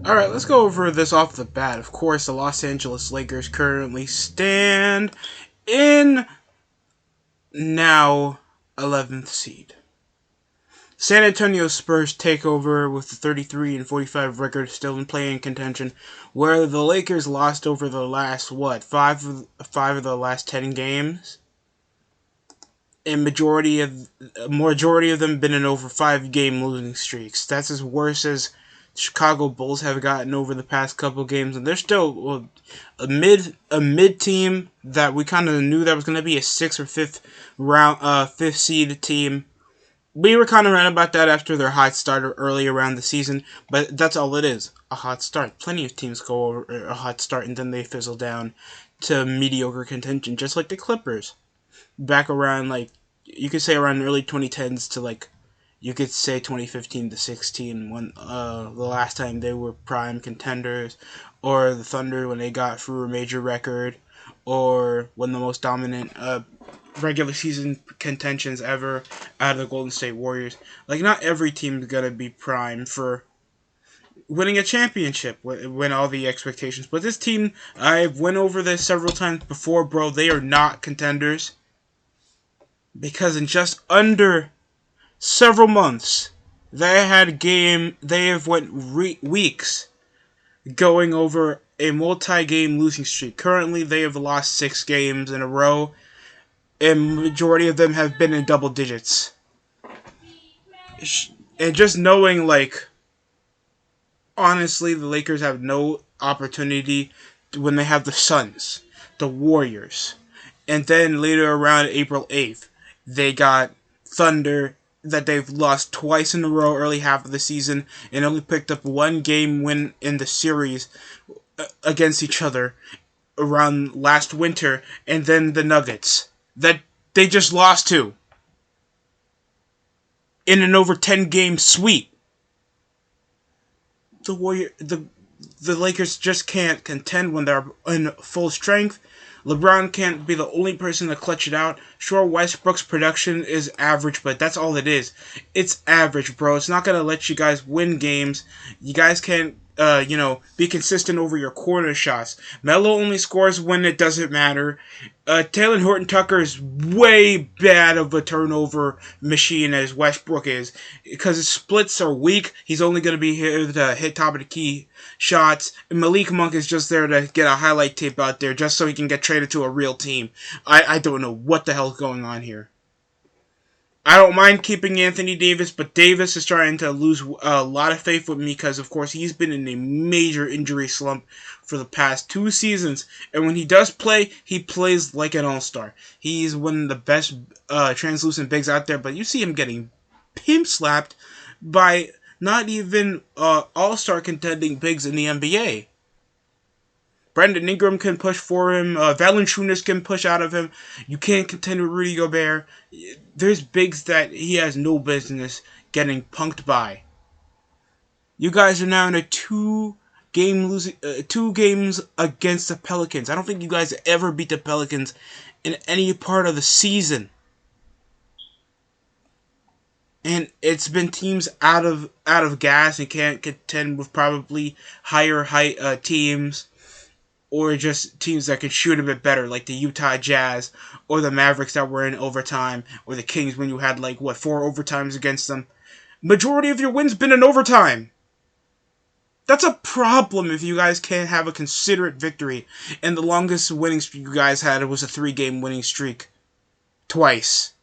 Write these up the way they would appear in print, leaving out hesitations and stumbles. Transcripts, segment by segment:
Alright, let's go over this off the bat. Of course, the Los Angeles Lakers currently stand in now 11th seed. San Antonio Spurs take over with the 33-45 record, still in play-in contention, where the Lakers lost over the last, five of the last 10 games? And majority of them been in over 5-game losing streaks. That's as worse as the Chicago Bulls have gotten over the past couple games, and they're still a mid team that we kind of knew that was going to be a fifth seed team. We were kind of right about that after their hot start early around the season, but that's all it is, a hot start. Plenty of teams go over a hot start and then they fizzle down to mediocre contention, just like the Clippers. Back around, you could say around early 2010s to, you could say 2015 to 16, when the last time they were prime contenders, or the Thunder when they got through a major record, or when the most dominant regular season contentions ever out of the Golden State Warriors. Not every team is going to be prime for winning a championship when all the expectations. But this team, I've went over this several times before, bro. They are not contenders. Because in just under several months, they have went weeks going over a multi-game losing streak. Currently, they have lost 6 games in a row, and majority of them have been in double digits. And just knowing, honestly, the Lakers have no opportunity when they have the Suns, the Warriors, and then later around April 8th, they got Thunder that they've lost twice in a row early half of the season and only picked up 1-game win in the series against each other around last winter, and then the Nuggets that they just lost to in an over 10-game sweep. The Lakers just can't contend when they're in full strength. LeBron can't be the only person to clutch it out. Sure, Westbrook's production is average, but that's all it is. It's average, bro. It's not going to let you guys win games. You guys can't, be consistent over your corner shots. Melo only scores when it doesn't matter. Taylor Horton-Tucker is way bad of a turnover machine as Westbrook is. Because his splits are weak, he's only going to be here to hit top of the key shots. And Malik Monk is just there to get a highlight tape out there just so he can get traded to a real team. I don't know what the hell's going on here. I don't mind keeping Anthony Davis, but Davis is trying to lose a lot of faith with me because, of course, he's been in a major injury slump for the past 2 seasons. And when he does play, he plays like an all-star. He's one of the best translucent bigs out there, but you see him getting pimp-slapped by not even all-star contending bigs in the NBA. Brandon Ingram can push for him. Valanciunas can push out of him. You can't contend with Rudy Gobert. There's bigs that he has no business getting punked by. You guys are now in a 2 games against the Pelicans. I don't think you guys ever beat the Pelicans in any part of the season. And it's been teams out of gas and can't contend with probably higher height teams. Or just teams that can shoot a bit better, like the Utah Jazz, or the Mavericks that were in overtime, or the Kings when you had, 4 overtimes against them. Majority of your wins been in overtime. That's a problem if you guys can't have a considerate victory. And the longest winning streak you guys had was a 3-game winning streak. Twice.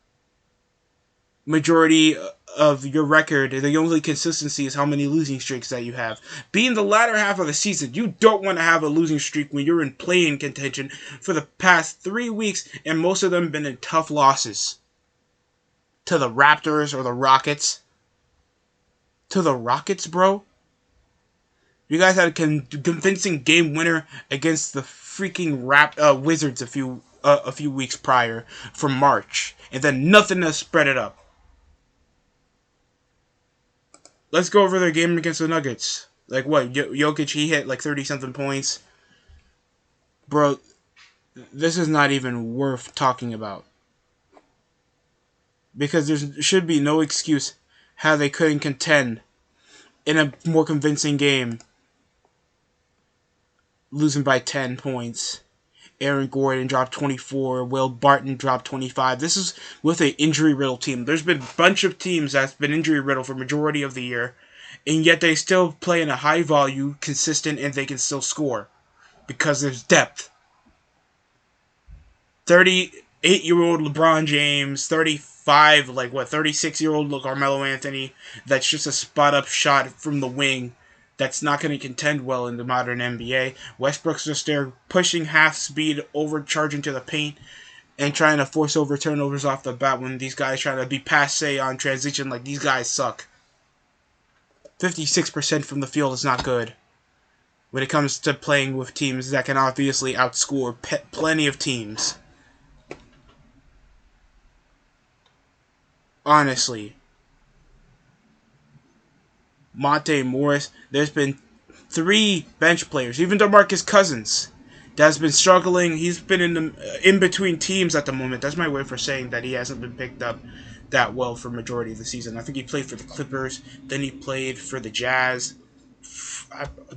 Majority of your record, the only consistency is how many losing streaks that you have. Being the latter half of the season, you don't want to have a losing streak when you're in play-in contention for the past 3 weeks, and most of them have been in tough losses. To the Raptors or the Rockets. To the Rockets, bro? You guys had a convincing game winner against the freaking Wizards a few weeks prior from March, and then nothing to spread it up. Let's go over their game against the Nuggets. Jokic, he hit 30-something points. Bro, this is not even worth talking about. Because there should be no excuse how they couldn't contend in a more convincing game losing by 10 points. Aaron Gordon dropped 24. Will Barton dropped 25. This is with an injury-riddled team. There's been a bunch of teams that's been injury-riddled for majority of the year, and yet they still play in a high volume, consistent, and they can still score because there's depth. 38-year-old LeBron James, 36-year-old Carmelo Anthony. That's just a spot-up shot from the wing. That's not going to contend well in the modern NBA. Westbrook's just there pushing half speed, overcharging to the paint, and trying to force over turnovers off the bat when these guys trying to be passe on transition. Like, these guys suck. 56% from the field is not good when it comes to playing with teams that can obviously outscore plenty of teams. Honestly. Monte Morris, there's been 3 bench players, even DeMarcus Cousins, that's been struggling. He's been in between teams at the moment. That's my way for saying that he hasn't been picked up that well for majority of the season. I think he played for the Clippers, then he played for the Jazz,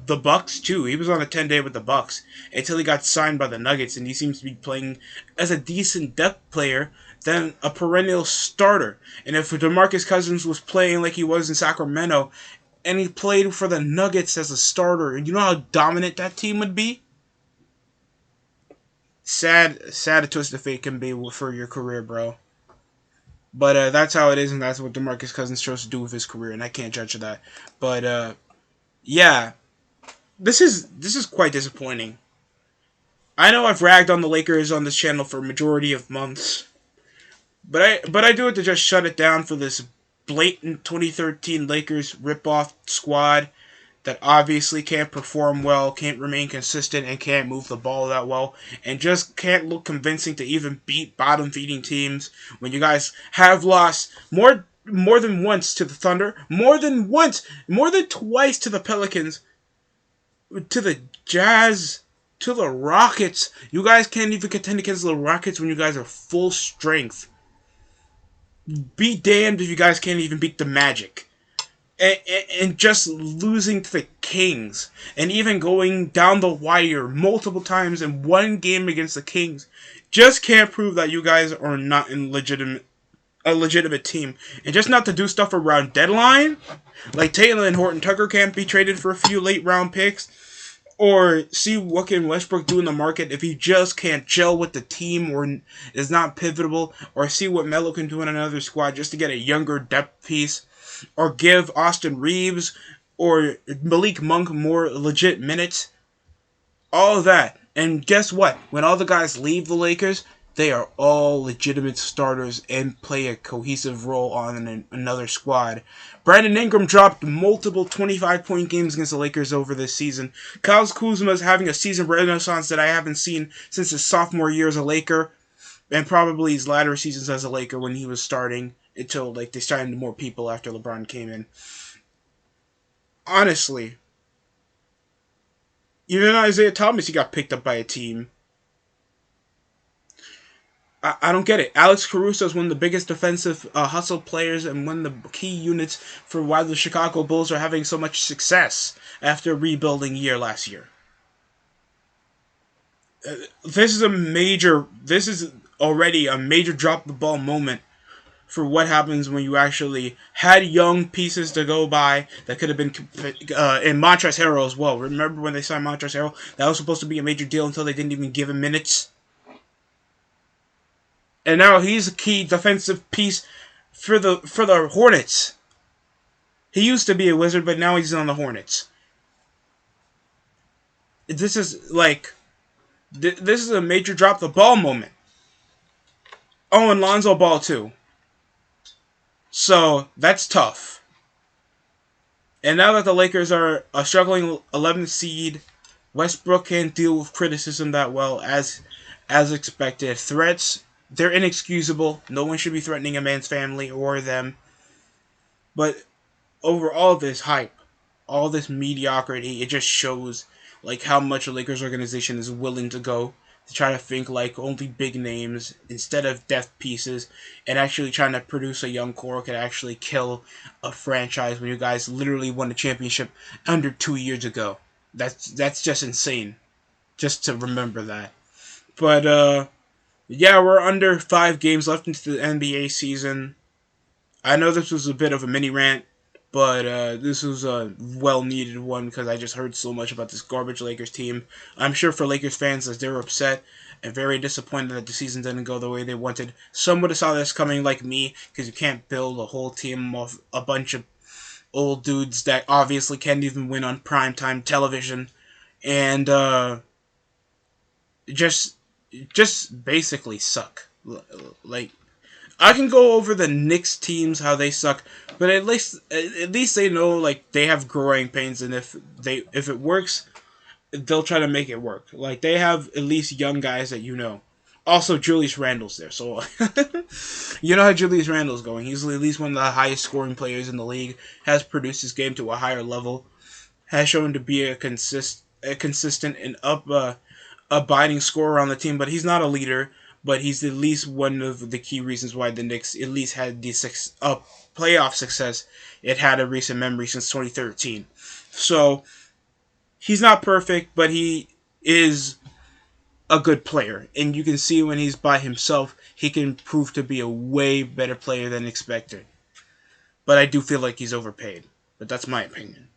the Bucks too. He was on a 10-day with the Bucks until he got signed by the Nuggets, and he seems to be playing as a decent depth player than a perennial starter. And if DeMarcus Cousins was playing like he was in Sacramento, and he played for the Nuggets as a starter, you know how dominant that team would be? Sad a twist of fate can be for your career, bro. But that's how it is, and that's what DeMarcus Cousins chose to do with his career, and I can't judge that. But yeah, this is quite disappointing. I know I've ragged on the Lakers on this channel for a majority of months, but I do it to just shut it down for this blatant 2013 Lakers rip-off squad that obviously can't perform well, can't remain consistent, and can't move the ball that well, and just can't look convincing to even beat bottom-feeding teams when you guys have lost more than once to the Thunder, more than twice to the Pelicans, to the Jazz, to the Rockets. You guys can't even contend against the Rockets when you guys are full strength. Be damned if you guys can't even beat the Magic. And just losing to the Kings. And even going down the wire multiple times in one game against the Kings. Just can't prove that you guys are not a legitimate team. And just not to do stuff around deadline. Like Taylor and Horton Tucker can't be traded for a few late round picks. Or see what can Westbrook do in the market if he just can't gel with the team or is not pivotal. Or see what Melo can do in another squad just to get a younger depth piece. Or give Austin Reeves or Malik Monk more legit minutes. All of that. And guess what? When all the guys leave the Lakers, they are all legitimate starters and play a cohesive role on another squad. Brandon Ingram dropped multiple 25-point games against the Lakers over this season. Kyle Kuzma is having a season renaissance that I haven't seen since his sophomore year as a Laker, and probably his latter seasons as a Laker when he was starting, until they signed more people after LeBron came in. Honestly, even Isaiah Thomas, he got picked up by a team. I don't get it. Alex Caruso is one of the biggest defensive hustle players and one of the key units for why the Chicago Bulls are having so much success after a rebuilding year last year. This is already a major drop the ball moment for what happens when you actually had young pieces to go by that could have been in Montrezl Harrell as well. Remember when they signed Montrezl Harrell? That was supposed to be a major deal until they didn't even give him minutes. And now he's a key defensive piece for the Hornets. He used to be a Wizard, but now he's on the Hornets. This is a major drop the ball moment. Oh, and Lonzo Ball too. So that's tough. And now that the Lakers are a struggling 11th seed, Westbrook can't deal with criticism that well as expected. Threats, they're inexcusable. No one should be threatening a man's family or them. But over all this hype, all this mediocrity, it just shows how much the Lakers organization is willing to go to try to think like only big names instead of depth pieces, and actually trying to produce a young core could actually kill a franchise when you guys literally won a championship under 2 years ago. That's just insane. just to remember that. But yeah, we're under 5 games left into the NBA season. I know this was a bit of a mini rant, but this was a well needed one because I just heard so much about this garbage Lakers team. I'm sure for Lakers fans, as they're upset and very disappointed that the season didn't go the way they wanted. Some would have saw this coming, like me, because you can't build a whole team of a bunch of old dudes that obviously can't even win on primetime television, and just basically suck. Like, I can go over the Knicks teams how they suck, but at least they know, like, they have growing pains, and if it works, they'll try to make it work. Like, they have at least young guys that you know. Also, Julius Randle's there, so you know how Julius Randle's going. He's at least one of the highest scoring players in the league. Has produced his game to a higher level. Has shown to be a consistent and abiding scorer on the team, but he's not a leader. But he's at least one of the key reasons why the Knicks at least had the playoff success it had in recent memory since 2013. So he's not perfect, but he is a good player, and you can see when he's by himself, he can prove to be a way better player than expected. But I do feel like he's overpaid. But that's my opinion.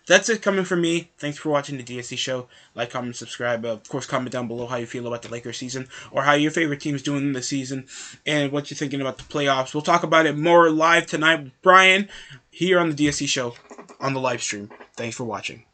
That's it coming from me. Thanks for watching the DST Show. Like, comment, subscribe. Of course, comment down below how you feel about the Lakers season or how your favorite team's doing in the season and what you're thinking about the playoffs. We'll talk about it more live tonight with Brian here on the DST Show on the live stream. Thanks for watching.